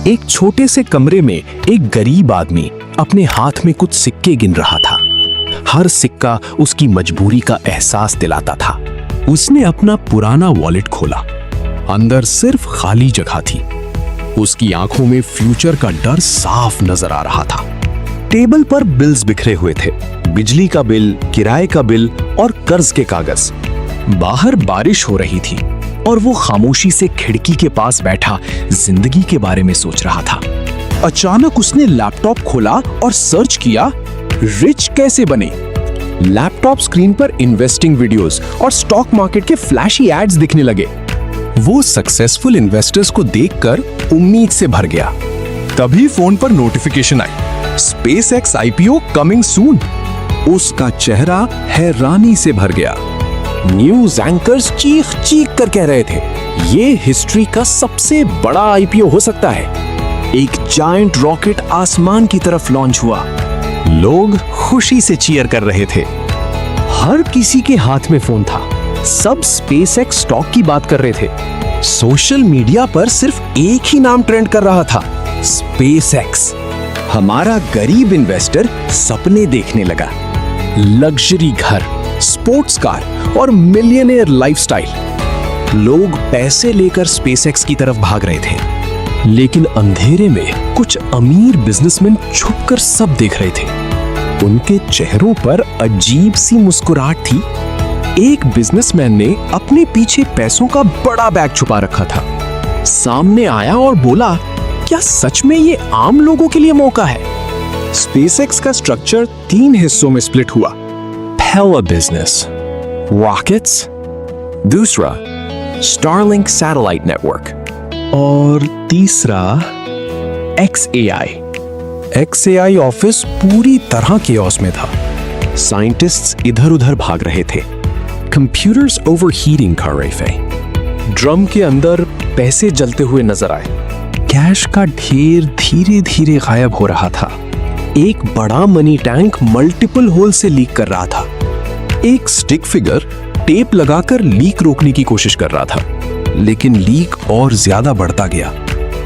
एक छोटे से कमरे में एक गरीब आदमी अपने हाथ में कुछ सिक्के गिन रहा था। हर सिक्का उसकी मजबूरी का एहसास दिलाता था। उसने अपना पुराना वॉलेट खोला। अंदर सिर्फ खाली जगह थी। उसकी आंखों में फ्यूचर का डर साफ नजर आ रहा था। टेबल पर बिल्स बिखरे हुए थे, बिजली का बिल, किराए का बिल और कर्ज के कागज। बाहर बारिश हो रही थी और वो खामोशी से खिड़की के पास बैठा जिंदगी के बारे में सोच रहा था। अचानक उसने लैपटॉप खोला और सर्च किया, रिच कैसे बने। लैपटॉप स्क्रीन पर इन्वेस्टिंग वीडियोस और स्टॉक मार्केट के फ्लैशी एड्स दिखने लगे। वो सक्सेसफुल इन्वेस्टर्स को देखकर उम्मीद से भर गया। तभी फोन पर नोटिफिकेशन आई, SpaceX IPO कमिंग सून। उसका चेहरा हैरानी से भर गया। न्यूज एंकर्स चीख चीख कर कह रहे थे, ये हिस्ट्री का सबसे बड़ा IPO हो सकता है। एक जायंट रॉकेट आसमान की तरफ लॉन्च हुआ। लोग खुशी से चीयर कर रहे थे। हर किसी के हाथ में फोन था। सब SpaceX स्टॉक की बात कर रहे थे। सोशल मीडिया पर सिर्फ एक ही नाम ट्रेंड कर रहा था, SpaceX। हमारा गरीब इन्वेस्टर सपने देखने लगा। लग्जरी घर, स्पोर्ट्स कार और मिलियनेयर लाइफस्टाइल। लोग पैसे लेकर SpaceX की तरफ भाग रहे थे, लेकिन अंधेरे में कुछ अमीर बिजनेसमैन छुपकर सब देख रहे थे। उनके चेहरों पर अजीब सी मुस्कुराहट थी। एक बिजनेसमैन ने अपने पीछे पैसों का बड़ा बैग छुपा रखा था। सामने आया और बोला, क्या सच में ये आम लोगों के लिए मौका है? SpaceX का स्ट्रक्चर 3 हिस्सों में स्प्लिट हुआ। पहला बिजनेस रॉकेट्स, दूसरा Starlink सैटेलाइट नेटवर्क और तीसरा XAI। XAI ऑफिस पूरी तरह केओस में था। साइंटिस्ट्स इधर-उधर भाग रहे थे। कंप्यूटर्स ओवरहीटिंग कर रहे थे। ड्रम के अंदर पैसे जलते हुए नजर आए। कैश का ढेर धीरे-धीरे गायब हो रहा था। एक बड़ा मनी टैंक मल्टीपल होल से लीक कर रहा था। एक स्टिक फिगर टेप लगाकर लीक रोकने की कोशिश कर रहा था, लेकिन लीक और ज्यादा बढ़ता गया।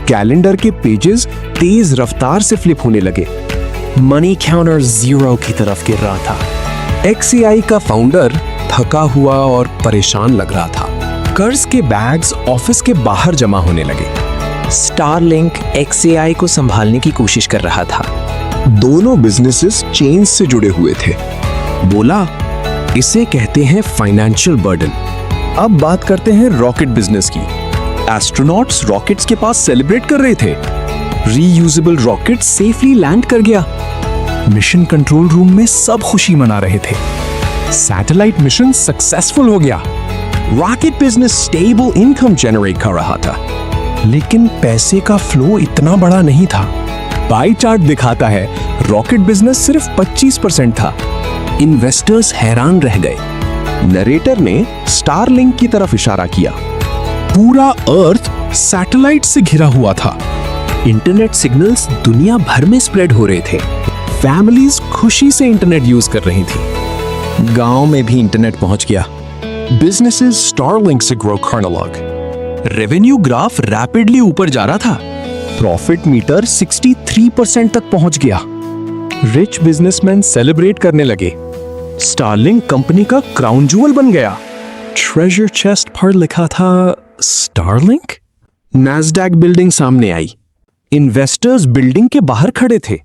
कैलेंडर के पेजेस तेज रफ्तार से फ्लिप होने लगे। मनी काउंटर 0 की तरफ गिर रहा था। XAI का फाउंडर थका हुआ और परेशान लग रहा था। कर्ज के बैग्स ऑफिस के बाहर जमा होने लगे। Starlink XAI को संभालने की कोशिश कर रहा था। दोनों बिजनेसेस चेन से जुड़े हुए थे। बोला, इसे कहते हैं फाइनेंशियल बर्डन। अब बात करते हैं रॉकेट बिजनेस की। एस्ट्रोनॉट्स रॉकेट्स के पास सेलिब्रेट कर रहे थे। रीयूजेबल रॉकेट सेफली लैंड कर गया। मिशन कंट्रोल रूम में सब खुशी मना रहे थे। सैटेलाइट मिशन सक्सेसफुल हो गया। Rocket business stable income generate कर रहा था, लेकिन पैसे का फ्लो इतना बड़ा नहीं था। पाई चार्ट दिखाता है रॉकेट बिजनेस सिर्फ 25% था। इन्वेस्टर्स हैरान रह गए। नरेटर ने स्टारलिंक की तरफ इशारा किया। पूरा अर्थ सैटेलाइट से घिरा हुआ था। इंटरनेट सिग्नल्स दुनिया भर में स्प्रेड हो रहे थे। फैमिलीज खुशी से इंटरनेट यूज कर रही थी। गांव में भी इंटरनेट पहुंच गया। बिजनेसेस स्टारलिंक से ग्रो करने लगे। रेवेन्यू ग्राफ रैपिडली ऊपर जा रहा था। प्रॉफिट मीटर 63% तक पहुंच गया। रिच बिजनेसमैन सेलिब्रेट करने लगे। स्टारलिंक कंपनी का क्राउन जूवल बन गया। ट्रेजर चेस्ट पर लिखा था स्टारलिंक। नैस्डैक बिल्डिंग सामने आई। इन्वेस्टर्स बिल्डिंग के बाहर खड़े थे।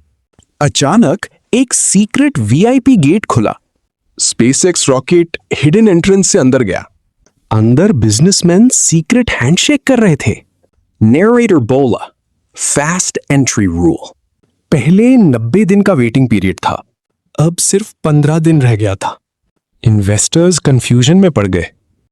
अचानक एक सीक्रेट VIP गेट खुला। SpaceX रॉकेट हिडन एंट्रेंस से अंदर गया। अंदर बिजनेसमैन सीक्रेट हैंडशेक कर रहे थे। नरेटर बोला, फास्ट एंट्री रूल। पहले 90 दिन का वेटिंग पीरियड था, अब सिर्फ 15 दिन रह गया था। इन्वेस्टर्स कंफ्यूजन में पड़ गए।